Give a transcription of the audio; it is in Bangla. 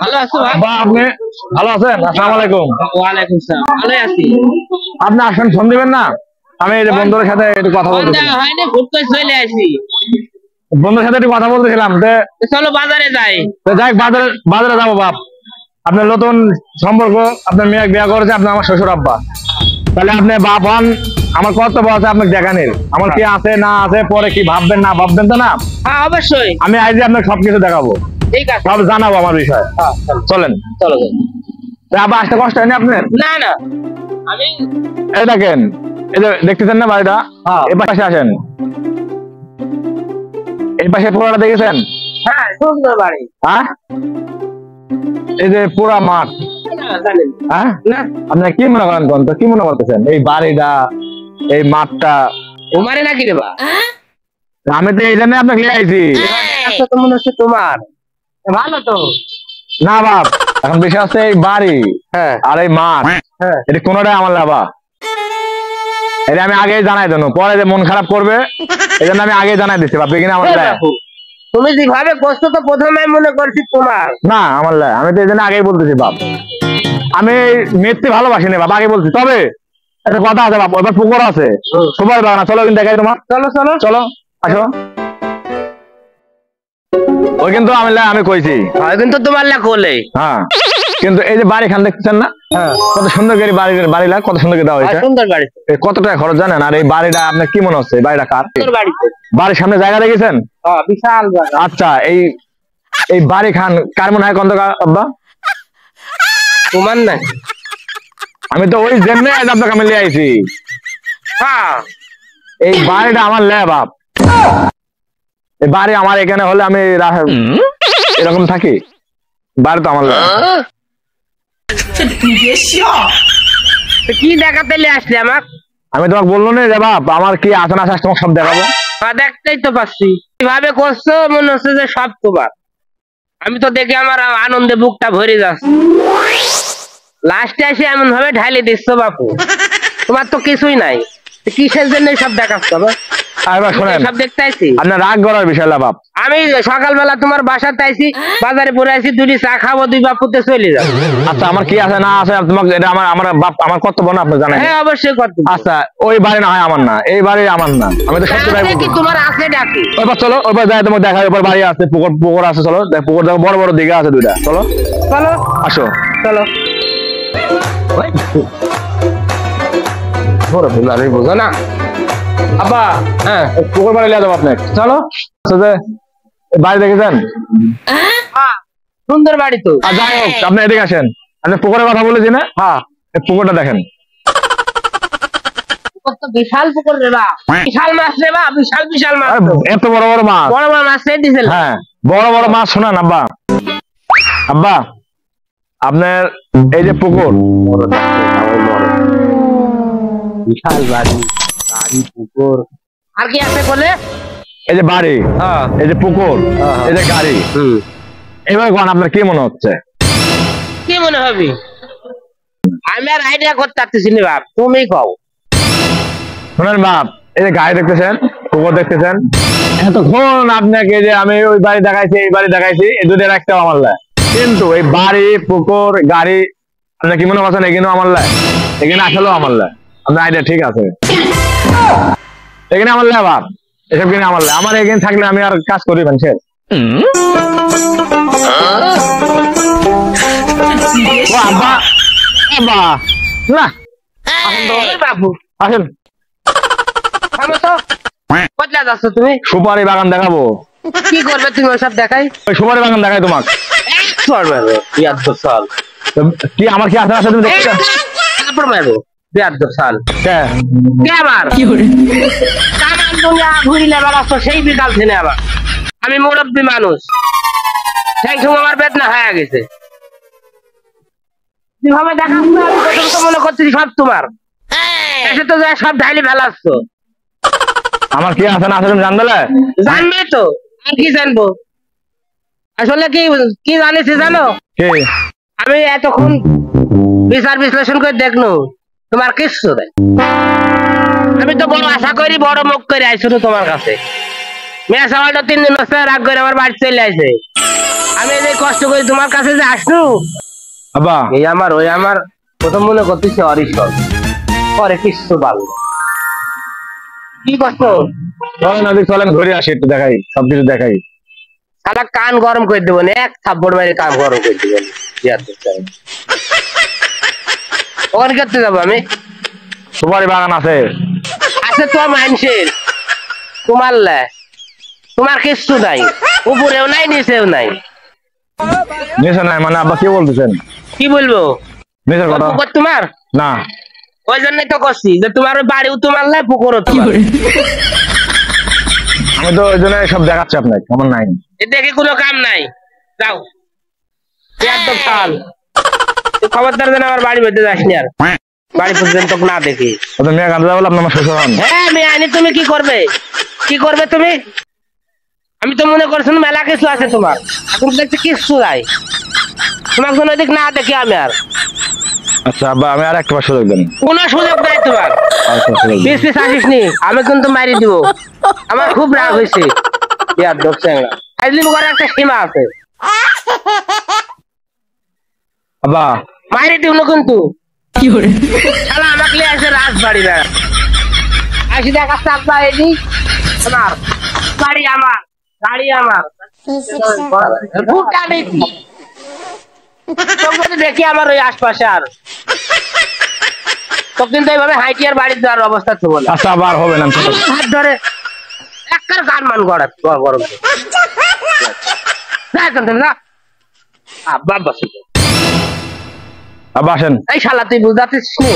ভালো আছো ভাই? আপনি ভালো আছেন? আসসালামু আলাইকুম। ওয়ালাইকুম সালাম। ভালো আছি। আপনি আসেন, ফোন দিবেন না? আমি এই যে বন্ধুদের সাথে একটু কথা বলতেছিলাম। হয়নি, হুট করে চলে আসি। বন্ধুদের সাথে একটু কথা বলতেছিলাম। চলো বাজারে যাই। যাই বাজারে যাবো বাপ। আপনার নতুন সম্পর্ক, আপনার মেয়ে বিয়ে করেছে, আপনি আমার শ্বশুর আব্বা। তাহলে আপনি বাপ হন, আমার কর্তব্য আছে আপনাকে দেখানোর। আমার কি আছে না আছে, পরে কি ভাববেন না ভাববেন তো না? হ্যাঁ অবশ্যই। আমি আজ আপনাকে সবকিছু দেখাবো, ঠিক আছে, সব জানাবো আমার বিষয়। চলেন। চলো। আবার আসতে কষ্ট হয়নি আপনার? না না, আমি এই দেখেন, এই যে দেখতেছেন না বাড়িটা, এই পাশে আসেন। এই পাশে পুরোটা দেখেছেন? হ্যাঁ সুন্দর বাড়ি। হ্যাঁ, এই যে পুরা মাঠ। হ্যাঁ, আপনার কি মনে করেন কোন, কি মনে করতেছেন এই বাড়িটা, এই মাঠটা তোমারে নাকি রে বা? আমি তো এই জন্য আপনাকে নিয়ে আইছি। তো মনে হচ্ছে তোমার। ভালো তো না বাপ, এখন বিষয় হচ্ছে এই বাড়ি আর এই মাঠ, এটা কোনোটাই আমার লাভা। এটা আমি আগেই জানাই দেবো, পরে যে মন খারাপ করবে এই জন্য আমি আগেই জানাই দিচ্ছি বাপ। কিনা আমার তুমি যেভাবে করছো তো প্রথমে মনে করছি তোমার। না আমার লাই, আমি তো এই জন্য আগেই বলতেছি বাপ, আমি মেয়েতে ভালোবাসি না বাপ, আগে বলছি। তবে একটা কথা আছে বাপ, ওইবার পুকুর আছে, সবাই বাগানা। চলো কিন্তু দেখাই তোমার। চলো চলো চলো আসো। ওই কিন্তু আমি কইছি কিন্তু তোমার লা কোলে। হ্যাঁ, কিন্তু এই যে বাড়ি খান দেখতেছেন না, কত সুন্দর করে বাড়িটা কত সুন্দর করে দেওয়া হয়েছে। সুন্দর বাড়ি। কত টাকা খরচ জানেন? আর এই বাড়িটা আপনার কি মনে হচ্ছে বাড়িটা কার? বাড়ির সামনে জায়গা দেখেছেন? বিশাল জায়গা। আচ্ছা, এই বাড়ি খান কার মনে হয় কত আব্বা? তোমার না? আমি তো ওই জন্য আপনাকে আমি লিয়ে আইছি। এই বাড়িটা আমার লে বাপ, এই বাড়ি আমার এখানে হলে আমি এরকম থাকি? বাড়ি তো আমার লে। কি দেখাতে আসলে আমাকে? আমি তোমাকে বললো না যে বাপ আমার কি আছে না আছে তোমাকে সব দেখাবো। দেখতেই তো পাচ্ছি কিভাবে করছো, মনে হচ্ছে যে সব তোমার। আমি তো দেখে আমার আনন্দে বুকটা ভরে যাচ্ছে। লাস্টে এসে এমন ভাবে ঢালি দিচ্ছ বাপু, তোমার তো কিছুই নাই, কিসের জন্য সব দেখাচ্ছ? সব দেখতে আইছি। আপনার রাগ করার বিষয় না বাপ। আমি সকালবেলা তোমার বাসাতে আইছি, বাজারে পরে আইছি, দুটি চা খাবো, দুই বাপুতে চলে যাবো। আচ্ছা, আমার কি আছে না আছে তোমাকে এটা আমার বাপ, আমার কর্তব্য না আপনি জানেন? হ্যাঁ অবশ্যই কর্তব্য। আচ্ছা, ওই বাড়ি না হয় আমার না, এই বাড়ি আমার না। আমি তো সত্যি তাই বলছি। তোমার আছে ডাকি। ওইবার চলো, ওইবার যাই তোমাকে দেখাই। ওইবার বাড়ি আছে, পুকুর আছে। চলো পুকুর দেখো, বড় বড় দিঘা আছে দুইটা। চলো চলো আসো। চলো। বুঝো না আব্বা? হ্যাঁ, পুকুর বাড়ি লিয়ে যাবো আপনাকে। চলো। বাড়ি দেখেছেন? সুন্দর বাড়ি তো। যাই হোক, আপনি এদিকে আসেন। আপনি পুকুরের কথা বলেছি না? হ্যাঁ, পুকুরটা দেখেন। বিশাল পুকুর রে বা, বিশাল মাছ রে বা, বিশাল বিশাল মাছ। এত বড় বড় মাছ? বড় বড় মাছ দিয়েছিল। হ্যাঁ, বড় বড় মাছ। শোনান আব্বা, আব্বা আপনার এই যে পুকুর, বিশাল বাড়ি, পুকুর, আর কি আছে বলে? এই যে বাড়ি, এই যে পুকুর, এই যে গাড়ি, এবার কোন আপনার কি মনে হচ্ছে? কি মনে হবে? আমি আর আইডিয়া করতে পারতেছি না বাপ, তুমি কও। শোনেন বাপ, এই যে গাড়ি দেখতেছেন, পুকুর দেখতেছেন, এতক্ষণ আপনাকে যে আমি ওই বাড়ি দেখাইছি, এই বাড়ি দেখাইছি, এই দুটো রাখতে আমার লাই। কিন্তু এই বাড়ি পুকুর গাড়ি আপনি কি মনে করছেন এখানেও আমার লাই? এখানে আসলেও আমার লাই। আপনার আইডিয়া ঠিক আছে, এখানে আমার লাই বাপ, এসব কিনে আমার লাই। আমার এখানে থাকলে আমি আর কাজ করি শেষ। আব্বা আব্বা না, বাবু আসেন। কোথায় যাচ্ছ তুমি? সুপারি বাগান দেখাবো। কি করবে তুমি ওসব দেখাই? ওই সুপারি বাগান দেখাই তোমাকে। কি আমার কি আছে তুমি দেখছো? সেই বিকাল থেকে আবার আমি মুরব্বী মানুষ, আমার বেদনা হয়ে গেছে। যেভাবে দেখাচ্ছ মনে করছি সব তোমার, এসে তো সব ঢাইলি ফেলাচ্ছ। আমার কি আছে না আছে তুমি জানবে? জানবে তো, আর কি জানবো? আসলে কি জানিস জানো? আমি এতক্ষণ বিচার বিশ্লেষণ করে দেখলো তোমার কিচ্ছু নেই। আমি তো বড় আশা করি, বড় মুখ করে আইসো তোমার কাছে। মেয়ে সবাইটা 3 দিন রাগ করে আমার বাড়ি চলে আসে। আমি এই যে কষ্ট করে তোমার কাছে যে আসলু, আব্বা এই আমার ওই আমার প্রথম মনে করতেছে অরিশন পরে কিছু ভালো কি কষ্ট। চলেন ওদিক চলেন, ঘুরে আসি, একটু দেখাই, সবকিছু দেখাই। সালা কান গরম করে দেবো না, এক থাপ্পড় মারি কান গরম করে দেবো। ওখানে করতে যাবো আমি? সুপারি বাগান আছে। আছে তো মানুষের, তোমার লে তোমার কিচ্ছু নাই, উপরেও নাই নিচেও নাই। নিচে নাই মানে আব্বা কি বলতেছেন? কি বলবো, নিচের ওই কথা পুকুর তোমার? না। ওই জন্যই তো করছি যে তোমার ওই বাড়িও তোমার লাই, পুকুরও তোমার। আমি তো ওই জন্য সব দেখাচ্ছি আপনাকে, আমার নাই। এ দেখে কোনো কাম নাই, যাও একদম কাল। খবরদার যেন আমার বাড়ি বেঁধে যাস নি আর, বাড়ি পর্যন্ত না দেখি। ও তো মেয়ে কাঁদতে যাবো, আপনি আমার শ্বশুর হন। হ্যাঁ আমি আনি, তুমি কি করবে, কি করবে তুমি? আমি তো মনে করছি মেলা কিছু আছে তোমার, এখন দেখছি কিচ্ছু নাই তোমার জন্য। ওইদিক না দেখি আমি আর। আচ্ছা আব্বা, আমি আর একটা বার সুযোগ দেন। কোনো সুযোগ নাই তোমার, আরেকটা সুযোগ দেন। পিস পিস আসিস নি, আমি কিন্তু মারি দিব। আমার খুব রাগ হয়েছে। ইয়ার দোষের আইজলিম করার একটা সীমা আছে। আব্বা মারি দিব না কিন্তু। শালা আমাকে লিয়ে আসে রাজবাড়ি না, আসি দেখাচ্ছে আব্বা এদি আমার বাড়ি, আমার গাড়ি, আমার ভুট্টা দেখি তোকে দেখি আমার ওই আশপাশে আর তো কিন্তু এইভাবে হাইটি আর বাড়ির যাওয়ার অবস্থা ছিল না। আচ্ছা আবার হবে না। হাত ধরে একবার গান মান গড়াত গরম না আব্বা বসে। আব্বা আসেন। এই শালা তুই বুঝতে পারছিস নি?